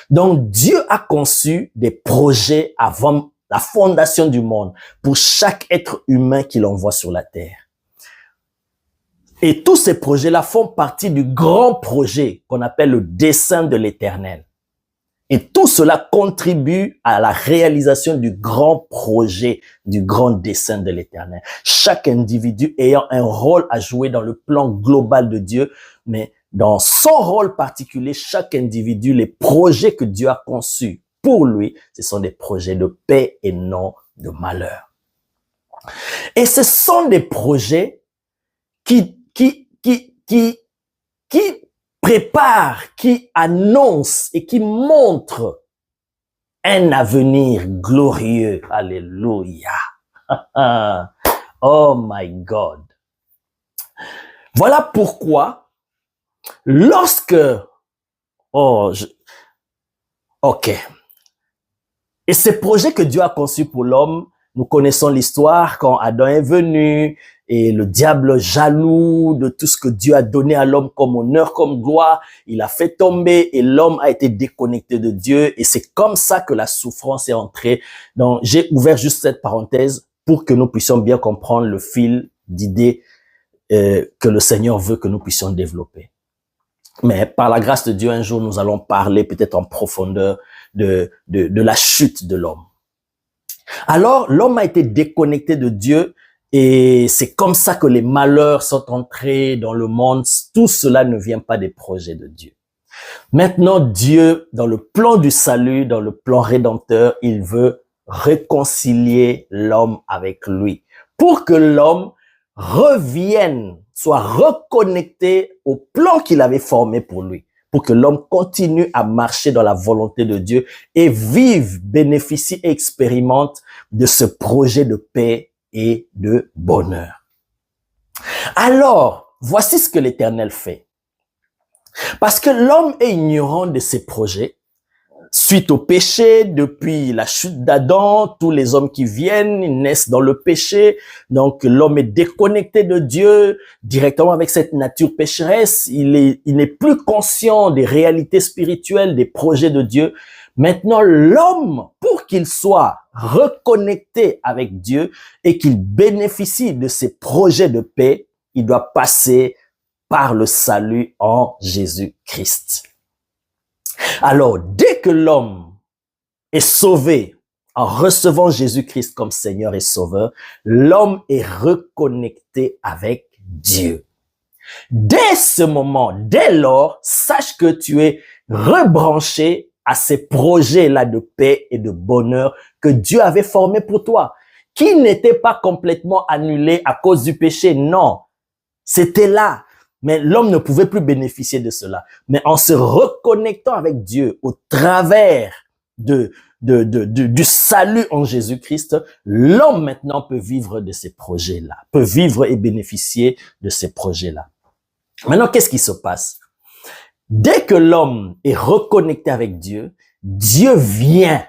Donc, Dieu a conçu des projets avant la fondation du monde pour chaque être humain qu'il envoie sur la terre. Et tous ces projets-là font partie du grand projet qu'on appelle le dessein de l'Éternel. Et tout cela contribue à la réalisation du grand projet, du grand dessein de l'Éternel. Chaque individu ayant un rôle à jouer dans le plan global de Dieu, mais dans son rôle particulier, chaque individu, les projets que Dieu a conçus pour lui, ce sont des projets de paix et non de malheur. Et ce sont des projets qui prépare, qui annonce et qui montre un avenir glorieux. Alléluia. Oh my God. Voilà pourquoi, lorsque, ok. Et ces projets que Dieu a conçus pour l'homme, nous connaissons l'histoire quand Adam est venu et le diable jaloux de tout ce que Dieu a donné à l'homme comme honneur, comme gloire, il a fait tomber et l'homme a été déconnecté de Dieu et c'est comme ça que la souffrance est entrée. Donc, j'ai ouvert juste cette parenthèse pour que nous puissions bien comprendre le fil d'idées que le Seigneur veut que nous puissions développer. Mais par la grâce de Dieu, un jour, nous allons parler peut-être en profondeur de la chute de l'homme. Alors, l'homme a été déconnecté de Dieu et c'est comme ça que les malheurs sont entrés dans le monde. Tout cela ne vient pas des projets de Dieu. Maintenant, Dieu, dans le plan du salut, dans le plan rédempteur, il veut réconcilier l'homme avec lui pour que l'homme revienne, soit reconnecté au plan qu'il avait formé pour lui, pour que l'homme continue à marcher dans la volonté de Dieu et vive, bénéficie et expérimente de ce projet de paix et de bonheur. Alors, voici ce que l'Éternel fait. Parce que l'homme est ignorant de ses projets, suite au péché, depuis la chute d'Adam, tous les hommes qui viennent, ils naissent dans le péché. Donc, l'homme est déconnecté de Dieu directement avec cette nature pécheresse. Il n'est plus conscient des réalités spirituelles, des projets de Dieu. Maintenant, l'homme, pour qu'il soit reconnecté avec Dieu et qu'il bénéficie de ses projets de paix, il doit passer par le salut en Jésus-Christ. Alors, dès que l'homme est sauvé en recevant Jésus-Christ comme Seigneur et Sauveur, l'homme est reconnecté avec Dieu. Dès ce moment, dès lors, sache que tu es rebranché à ces projets-là de paix et de bonheur que Dieu avait formés pour toi, qui n'étaient pas complètement annulés à cause du péché. Non, c'était là. Mais l'homme ne pouvait plus bénéficier de cela. Mais en se reconnectant avec Dieu au travers du salut en Jésus-Christ, l'homme maintenant peut vivre de ces projets-là, peut vivre et bénéficier de ces projets-là. Maintenant, qu'est-ce qui se passe? Dès que l'homme est reconnecté avec Dieu, Dieu vient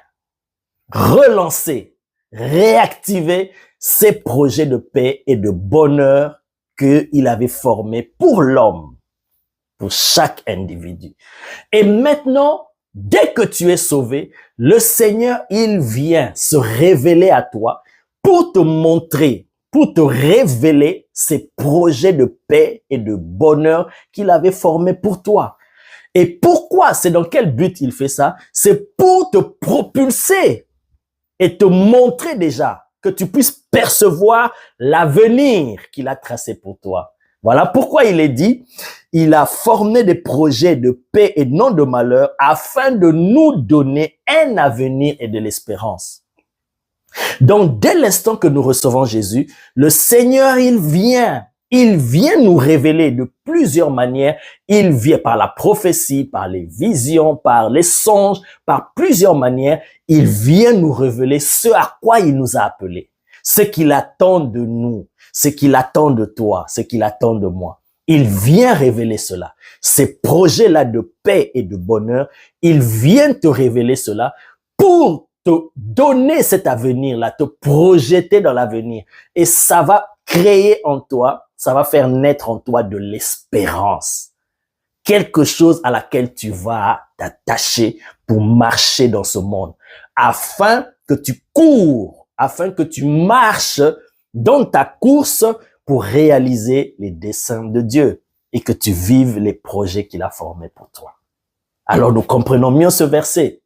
relancer, réactiver ses projets de paix et de bonheur qu'il avait formé pour l'homme, pour chaque individu. Et maintenant, dès que tu es sauvé, le Seigneur, il vient se révéler à toi pour te montrer, pour te révéler ses projets de paix et de bonheur qu'il avait formés pour toi. Et pourquoi? C'est dans quel but il fait ça? C'est pour te propulser et te montrer déjà que tu puisses percevoir l'avenir qu'il a tracé pour toi. Voilà pourquoi il est dit, il a formé des projets de paix et non de malheur afin de nous donner un avenir et de l'espérance. Donc, dès l'instant que nous recevons Jésus, le Seigneur, il vient nous révéler de plusieurs manières. Il vient par la prophétie, par les visions, par les songes, par plusieurs manières. Il vient nous révéler ce à quoi il nous a appelés, ce qu'il attend de nous, ce qu'il attend de toi, ce qu'il attend de moi. Il vient révéler cela. Ces projets-là de paix et de bonheur, il vient te révéler cela pour te donner cet avenir-là, te projeter dans l'avenir. Et ça va créer en toi, ça va faire naître en toi de l'espérance. quelque chose à laquelle tu vas t'attacher pour marcher dans ce monde, afin que tu cours, afin que tu marches dans ta course pour réaliser les desseins de Dieu et que tu vives les projets qu'il a formés pour toi. Alors nous comprenons mieux ce verset.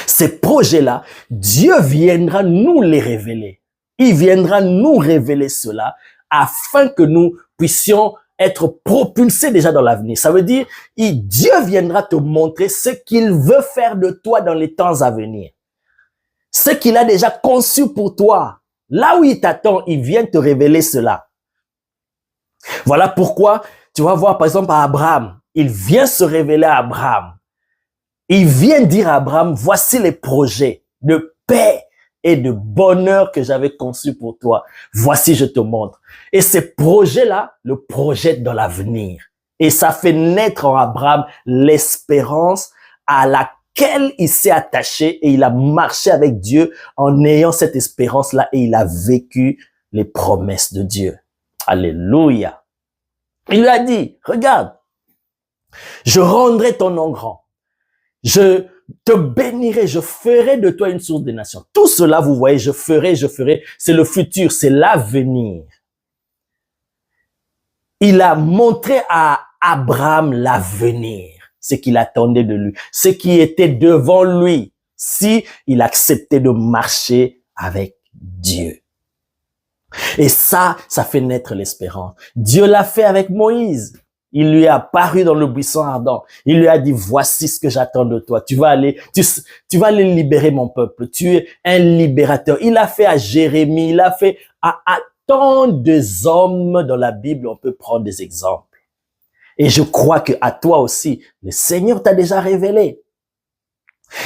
Ces projets-là, Dieu viendra nous les révéler. Il viendra nous révéler cela afin que nous puissions être propulsés déjà dans l'avenir. Ça veut dire, Dieu viendra te montrer ce qu'il veut faire de toi dans les temps à venir. Ce qu'il a déjà conçu pour toi. Là où il t'attend, il vient te révéler cela. Voilà pourquoi tu vas voir par exemple à Abraham. Il vient se révéler à Abraham. Il vient dire à Abraham, voici les projets de paix et de bonheur que j'avais conçus pour toi. Voici, je te montre. Et ces projets-là le projettent dans l'avenir. Et ça fait naître en Abraham l'espérance à laquelle il s'est attaché et il a marché avec Dieu en ayant cette espérance-là et il a vécu les promesses de Dieu. Alléluia. Il lui a dit, regarde, je rendrai ton nom grand. Je te bénirai, je ferai de toi une source des nations. Tout cela, vous voyez, je ferai, c'est le futur, c'est l'avenir. Il a montré à Abraham l'avenir, ce qu'il attendait de lui, ce qui était devant lui, si il acceptait de marcher avec Dieu. Et ça fait naître l'espérance. Dieu l'a fait avec Moïse. Il lui a apparu dans le buisson ardent. Il lui a dit, voici ce que j'attends de toi. Tu vas aller libérer mon peuple. Tu es un libérateur. Il a fait à Jérémie, il a fait à tant de hommes dans la Bible. On peut prendre des exemples. Et je crois que à toi aussi, le Seigneur t'a déjà révélé.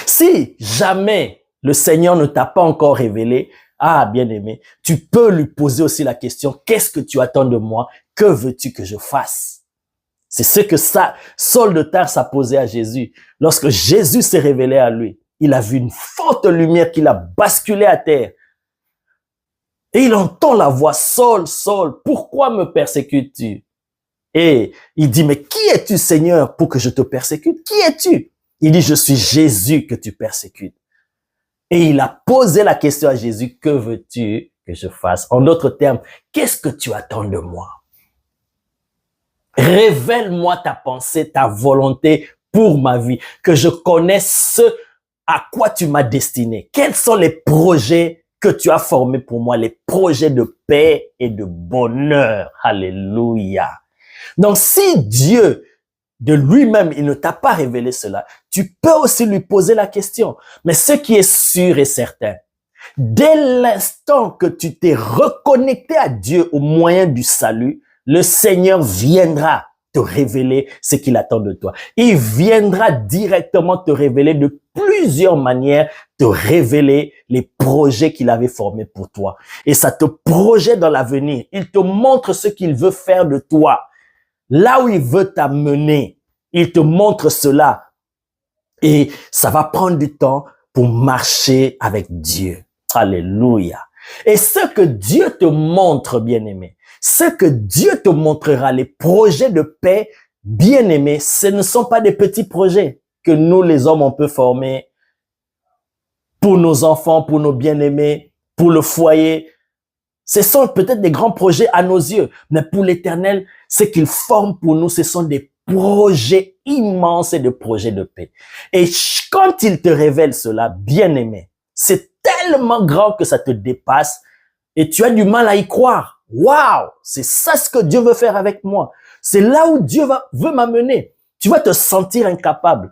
Si jamais le Seigneur ne t'a pas encore révélé, ah, bien-aimé, tu peux lui poser aussi la question, qu'est-ce que tu attends de moi? Que veux-tu que je fasse? C'est ce que Saul de Tarse a posé à Jésus. Lorsque Jésus s'est révélé à lui, il a vu une forte lumière qui l'a basculé à terre. Et il entend la voix, Saul, Saul, pourquoi me persécutes-tu? Et il dit, mais qui es-tu, Seigneur, pour que je te persécute? Qui es-tu? Il dit, je suis Jésus que tu persécutes. Et il a posé la question à Jésus, que veux-tu que je fasse? En d'autres termes, qu'est-ce que tu attends de moi? Révèle-moi ta pensée, ta volonté pour ma vie, que je connaisse ce à quoi tu m'as destiné. Quels sont les projets que tu as formés pour moi, les projets de paix et de bonheur. Alléluia. Donc, si Dieu, de lui-même, il ne t'a pas révélé cela, tu peux aussi lui poser la question. Mais ce qui est sûr et certain, dès l'instant que tu t'es reconnecté à Dieu au moyen du salut, le Seigneur viendra te révéler ce qu'il attend de toi. Il viendra directement te révéler de plusieurs manières, te révéler les projets qu'il avait formés pour toi. Et ça te projette dans l'avenir. Il te montre ce qu'il veut faire de toi. Là où il veut t'amener, il te montre cela. Et ça va prendre du temps pour marcher avec Dieu. Alléluia. Et ce que Dieu te montre, bien-aimé, ce que Dieu te montrera, les projets de paix, bien-aimés, ce ne sont pas des petits projets que nous, les hommes, on peut former pour nos enfants, pour nos bien-aimés, pour le foyer. Ce sont peut-être des grands projets à nos yeux, mais pour l'Éternel, ce qu'il forme pour nous, ce sont des projets immenses et des projets de paix. Et quand il te révèle cela, bien-aimé, c'est tellement grand que ça te dépasse et tu as du mal à y croire. Waouh, c'est ça ce que Dieu veut faire avec moi. C'est là où Dieu veut m'amener. Tu vas te sentir incapable.